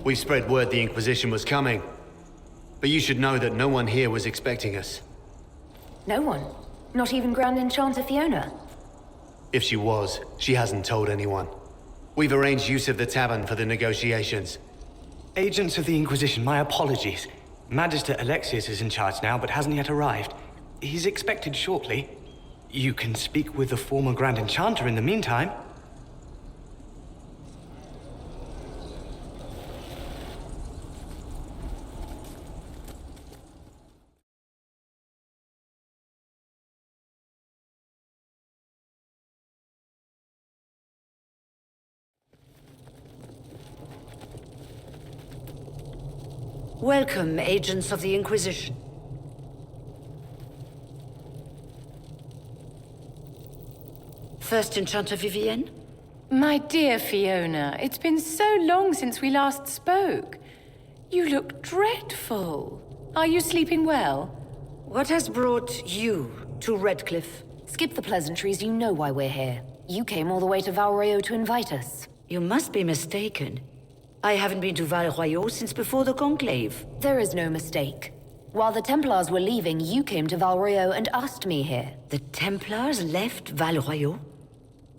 We spread word the Inquisition was coming. But you should know that no one here was expecting us. No one? Not even Grand Enchanter Fiona? If she was, she hasn't told anyone. We've arranged use of the tavern for the negotiations. Agents of the Inquisition, my apologies. Magister Alexius is in charge now, but hasn't yet arrived. He's expected shortly. You can speak with the former Grand Enchanter in the meantime. Welcome, agents of the Inquisition. First Enchanter Vivienne? My dear Fiona, it's been so long since we last spoke. You look dreadful. Are you sleeping well? What has brought you to Redcliffe? Skip the pleasantries, you know why we're here. You came all the way to Valreo to invite us. You must be mistaken. I haven't been to Val Royeaux since before the Conclave. There is no mistake. While the Templars were leaving, you came to Valreo and asked me here. The Templars left Val Royeaux?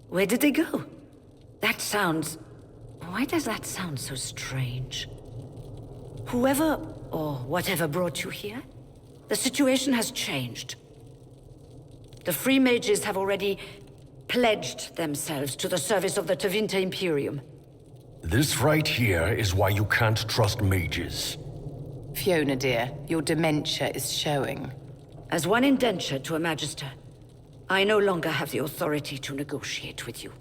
Where did they go? That sounds... Why does that sound so strange? Whoever or whatever brought you here, the situation has changed. The Free Mages have already pledged themselves to the service of the Tevinter Imperium. This right here is why you can't trust mages. Fiona, dear, your dementia is showing. As one indenture to a Magister, I no longer have the authority to negotiate with you.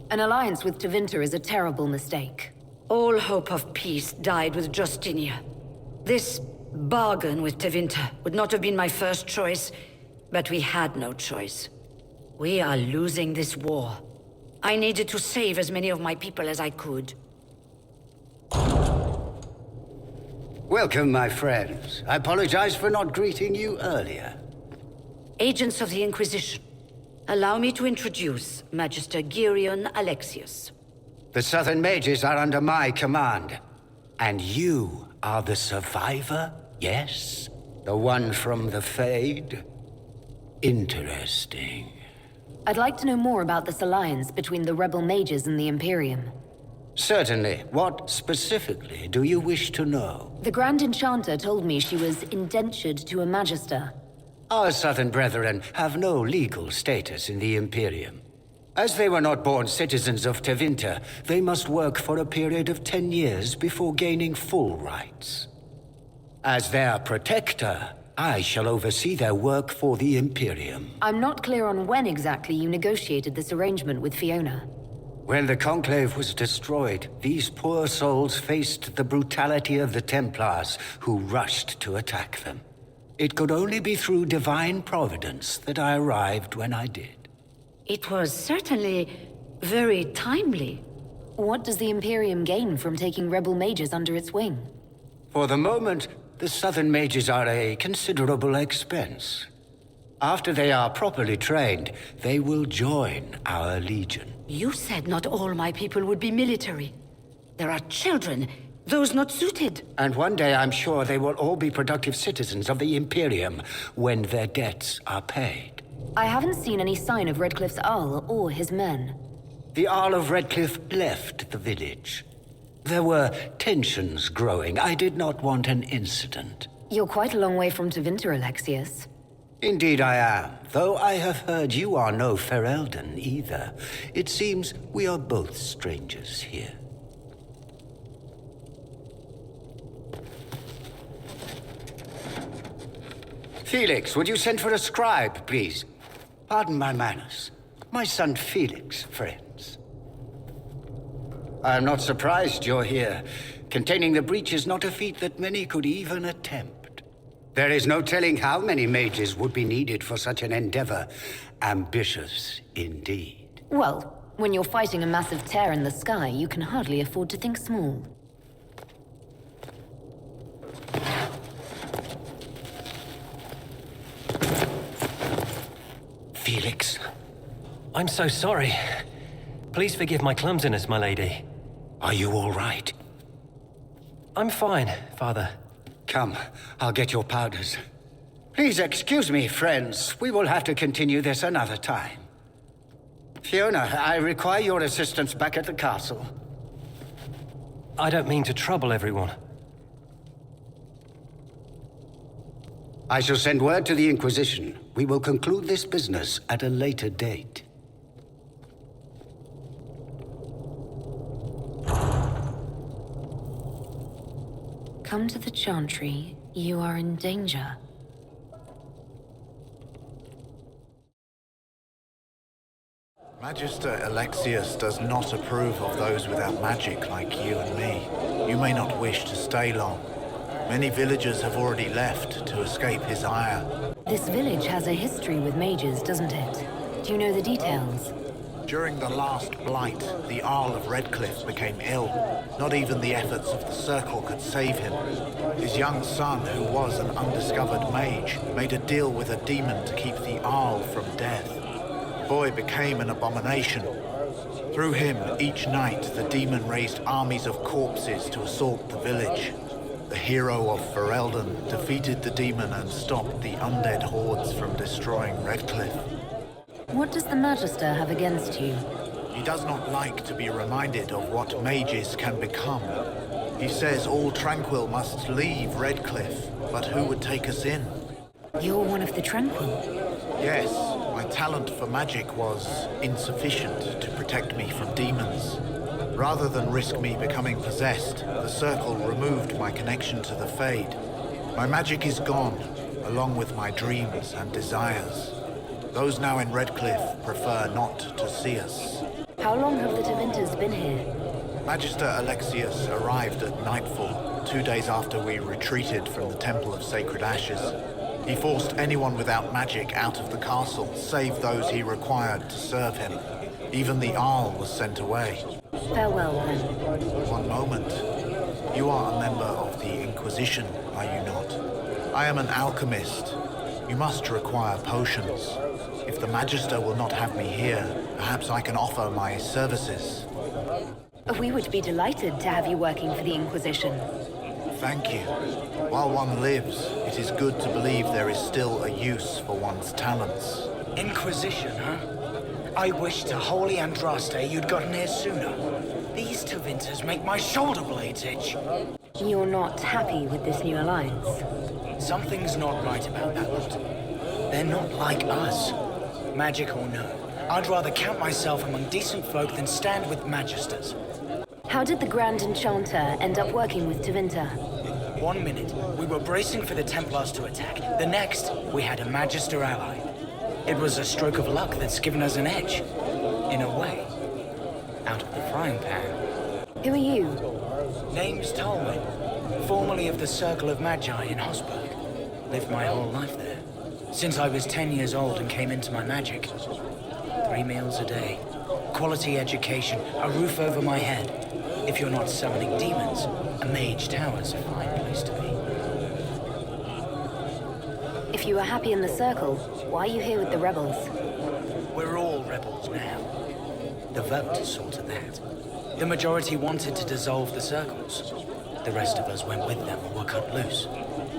An alliance with Tevinter is a terrible mistake. All hope of peace died with Justinia. This bargain with Tevinter would not have been my first choice, but we had no choice. We are losing this war. I needed to save as many of my people as I could. Welcome, my friends. I apologize for not greeting you earlier. Agents of the Inquisition, allow me to introduce Magister Girion Alexius. The Southern Mages are under my command. And you are the survivor, yes? The one from the Fade? Interesting. I'd like to know more about this alliance between the rebel mages and the Imperium. Certainly. What specifically do you wish to know? The Grand Enchanter told me she was indentured to a Magister. Our Southern brethren have no legal status in the Imperium. As they were not born citizens of Tevinter, they must work for a period of 10 years before gaining full rights. As their protector, I shall oversee their work for the Imperium. I'm not clear on when exactly you negotiated this arrangement with Fiona. When the Conclave was destroyed, these poor souls faced the brutality of the Templars, who rushed to attack them. It could only be through divine providence that I arrived when I did. It was certainly very timely. What does the Imperium gain from taking rebel mages under its wing? For the moment, the Southern Mages are a considerable expense. After they are properly trained, they will join our Legion. You said not all my people would be military. There are children, those not suited. And one day I'm sure they will all be productive citizens of the Imperium when their debts are paid. I haven't seen any sign of Redcliffe's Arl or his men. The Arl of Redcliffe left the village. There were tensions growing. I did not want an incident. You're quite a long way from Tevinter, Alexius. Indeed I am, though I have heard you are no Ferelden either. It seems we are both strangers here. Felix, would you send for a scribe, please? Pardon my manners. My son Felix, friends. I am not surprised you're here. Containing the breach is not a feat that many could even attempt. There is no telling how many mages would be needed for such an endeavor. Ambitious, indeed. Well, when you're fighting a massive tear in the sky, you can hardly afford to think small. Felix. I'm so sorry. Please forgive my clumsiness, my lady. Are you all right? I'm fine, Father. Come, I'll get your powders. Please excuse me, friends. We will have to continue this another time. Fiona, I require your assistance back at the castle. I don't mean to trouble everyone. I shall send word to the Inquisition. We will conclude this business at a later date. Come to the Chantry. You are in danger. Magister Alexius does not approve of those without magic like you and me. You may not wish to stay long. Many villagers have already left to escape his ire. This village has a history with mages, doesn't it? Do you know the details? During the last blight, the Arl of Redcliffe became ill. Not even the efforts of the Circle could save him. His young son, who was an undiscovered mage, made a deal with a demon to keep the Arl from death. The boy became an abomination. Through him, each night, the demon raised armies of corpses to assault the village. The hero of Ferelden defeated the demon and stopped the undead hordes from destroying Redcliffe. What does the Magister have against you? He does not like to be reminded of what mages can become. He says all Tranquil must leave Redcliffe, but who would take us in? You're one of the Tranquil. Yes, my talent for magic was insufficient to protect me from demons. Rather than risk me becoming possessed, the Circle removed my connection to the Fade. My magic is gone, along with my dreams and desires. Those now in Redcliffe prefer not to see us. How long have the Tevinters been here? Magister Alexius arrived at nightfall, 2 days after we retreated from the Temple of Sacred Ashes. He forced anyone without magic out of the castle, save those he required to serve him. Even the Arl was sent away. Farewell, then. One moment. You are a member of the Inquisition, are you not? I am an alchemist. You must require potions. If the Magister will not have me here, perhaps I can offer my services. We would be delighted to have you working for the Inquisition. Thank you. While one lives, it is good to believe there is still a use for one's talents. Inquisition, huh? I wish to holy Andraste you'd gotten here sooner. These Tevinters make my shoulder blades itch. You're not happy with this new alliance? Something's not right about that lot. They're not like us. Magic or no, I'd rather count myself among decent folk than stand with Magisters. How did the Grand Enchanter end up working with Tevinter? 1 minute, we were bracing for the Templars to attack. The next, we had a Magister ally. It was a stroke of luck that's given us an edge. In a way. Out of the frying pan. Who are you? Name's Tolwyn. Formerly of the Circle of Magi in Hosberg. Lived my whole life there. Since I was 10 years old and came into my magic. 3 meals a day. Quality education. A roof over my head. If you're not summoning demons, a mage tower's a fine place to be. If you were happy in the Circle, why are you here with the rebels? We're all rebels now. The vote saw to that. The majority wanted to dissolve the circles. The rest of us went with them or were cut loose.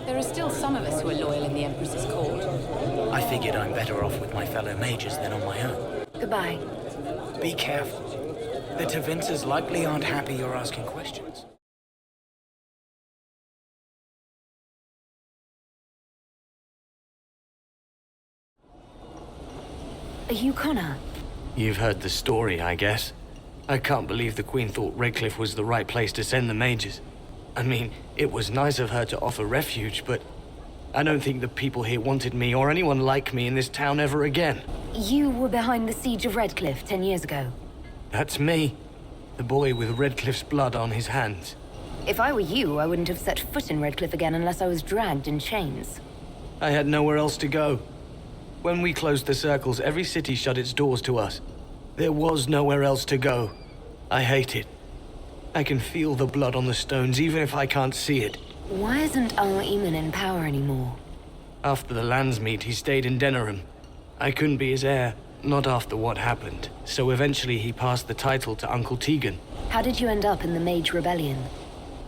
There are still some of us who are loyal in the Empress's court. I figured I'm better off with my fellow mages than on my own. Goodbye. Be careful. The Tevinters likely aren't happy you're asking questions. Are you Connor? You've heard the story, I guess. I can't believe the Queen thought Redcliffe was the right place to send the mages. I mean, it was nice of her to offer refuge, but I don't think the people here wanted me or anyone like me in this town ever again. You were behind the siege of Redcliffe 10 years ago. That's me. The boy with Redcliffe's blood on his hands. If I were you, I wouldn't have set foot in Redcliffe again unless I was dragged in chains. I had nowhere else to go. When we closed the circles, every city shut its doors to us. There was nowhere else to go. I hate it. I can feel the blood on the stones, even if I can't see it. Why isn't Al Eamon in power anymore? After the lands meet, he stayed in Denerim. I couldn't be his heir, not after what happened. So eventually he passed the title to Uncle Tegan. How did you end up in the Mage Rebellion?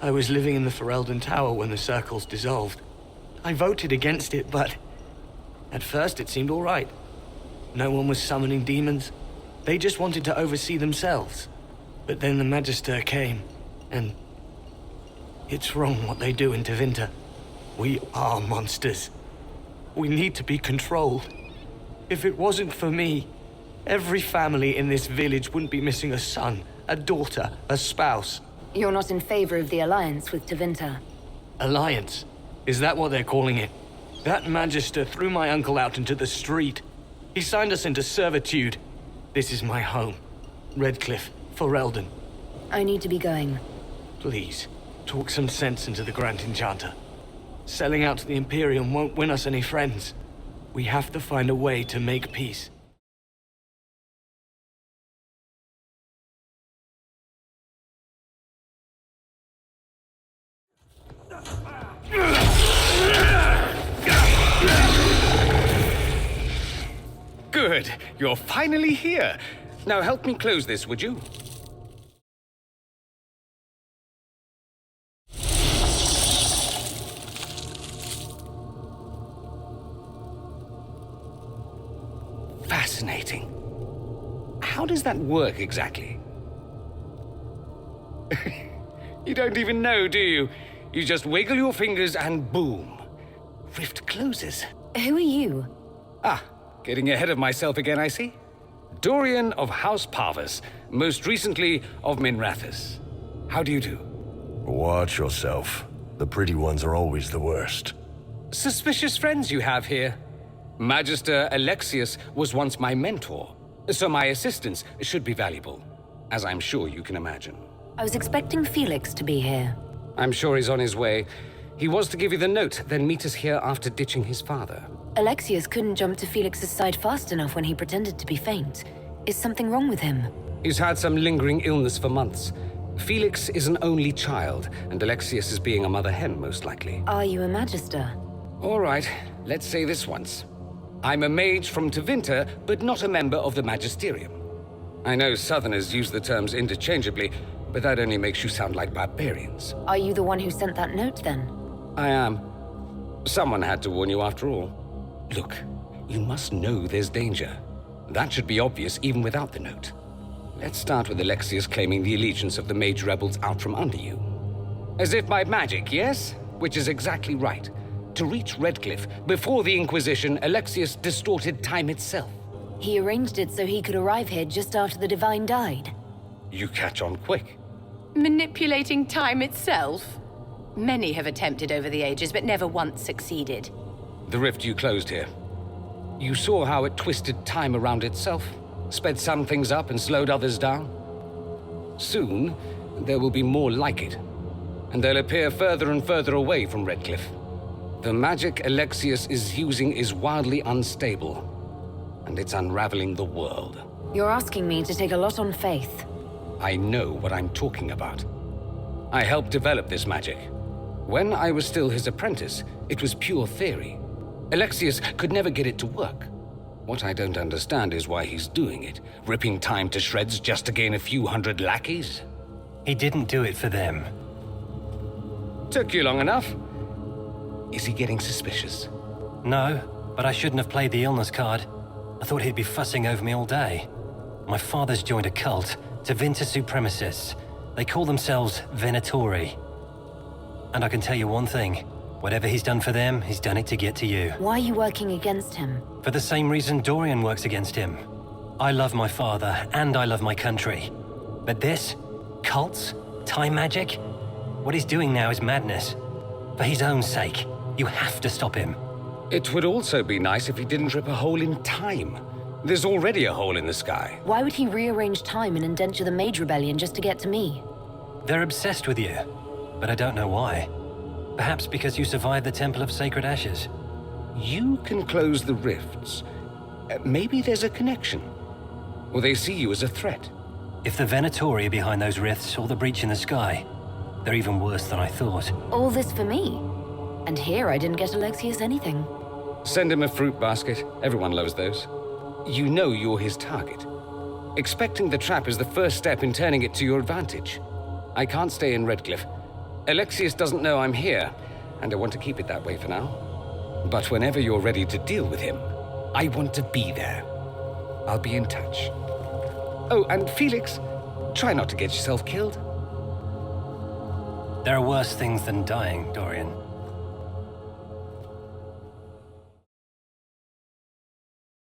I was living in the Ferelden Tower when the circles dissolved. I voted against it, but at first it seemed all right. No one was summoning demons. They just wanted to oversee themselves. But then the Magister came, and it's wrong what they do in Tevinter. We are monsters. We need to be controlled. If it wasn't for me, every family in this village wouldn't be missing a son, a daughter, a spouse. You're not in favor of the alliance with Tevinter? Alliance? Is that what they're calling it? That Magister threw my uncle out into the street. He signed us into servitude. This is my home. Redcliffe, Ferelden. I need to be going. Please, talk some sense into the Grand Enchanter. Selling out to the Imperium won't win us any friends. We have to find a way to make peace. Good. You're finally here. Now help me close this, would you? Fascinating. How does that work exactly? You don't even know, do you? You just wiggle your fingers and boom. Rift closes. Who are you? Ah, getting ahead of myself again, I see. Dorian of House Parvus, most recently of Minrathous. How do you do? Watch yourself. The pretty ones are always the worst. Suspicious friends you have here. Magister Alexius was once my mentor, so my assistance should be valuable, as I'm sure you can imagine. I was expecting Felix to be here. I'm sure he's on his way. He was to give you the note, then meet us here after ditching his father. Alexius couldn't jump to Felix's side fast enough when he pretended to be faint. Is something wrong with him? He's had some lingering illness for months. Felix is an only child, and Alexius is being a mother hen, most likely. Are you a Magister? All right, let's say this once. I'm a mage from Tevinter, but not a member of the Magisterium. I know Southerners use the terms interchangeably, but that only makes you sound like barbarians. Are you the one who sent that note, then? I am. Someone had to warn you after all. Look, you must know there's danger. That should be obvious even without the note. Let's start with Alexius claiming the allegiance of the mage rebels out from under you. As if by magic, yes? Which is exactly right. To reach Redcliffe, before the Inquisition, Alexius distorted time itself. He arranged it so he could arrive here just after the Divine died. You catch on quick. Manipulating time itself? Many have attempted over the ages, but never once succeeded. The rift you closed here. You saw how it twisted time around itself, sped some things up and slowed others down. Soon, there will be more like it, and they'll appear further and further away from Redcliffe. The magic Alexius is using is wildly unstable, and it's unraveling the world. You're asking me to take a lot on faith. I know what I'm talking about. I helped develop this magic. When I was still his apprentice, it was pure theory. Alexius could never get it to work. What I don't understand is why he's doing it, ripping time to shreds just to gain a few hundred lackeys. He didn't do it for them. Took you long enough. Is he getting suspicious? No, but I shouldn't have played the illness card. I thought he'd be fussing over me all day. My father's joined a cult, Tevinter Supremacists. They call themselves Venatori. And I can tell you one thing. Whatever he's done for them, he's done it to get to you. Why are you working against him? For the same reason Dorian works against him. I love my father, and I love my country. But this? Cults? Time magic? What he's doing now is madness. For his own sake, you have to stop him. It would also be nice if he didn't rip a hole in time. There's already a hole in the sky. Why would he rearrange time and indenture the Mage Rebellion just to get to me? They're obsessed with you, but I don't know why. Perhaps because you survived the Temple of Sacred Ashes. You can close the rifts. Maybe there's a connection. Or they see you as a threat. If the Venatori are behind those rifts or the breach in the sky, they're even worse than I thought. All this for me? And here I didn't get Alexius anything. Send him a fruit basket. Everyone loves those. You know you're his target. Expecting the trap is the first step in turning it to your advantage. I can't stay in Redcliffe. Alexius doesn't know I'm here, and I want to keep it that way for now. But whenever you're ready to deal with him, I want to be there. I'll be in touch. Oh, and Felix, try not to get yourself killed. There are worse things than dying, Dorian.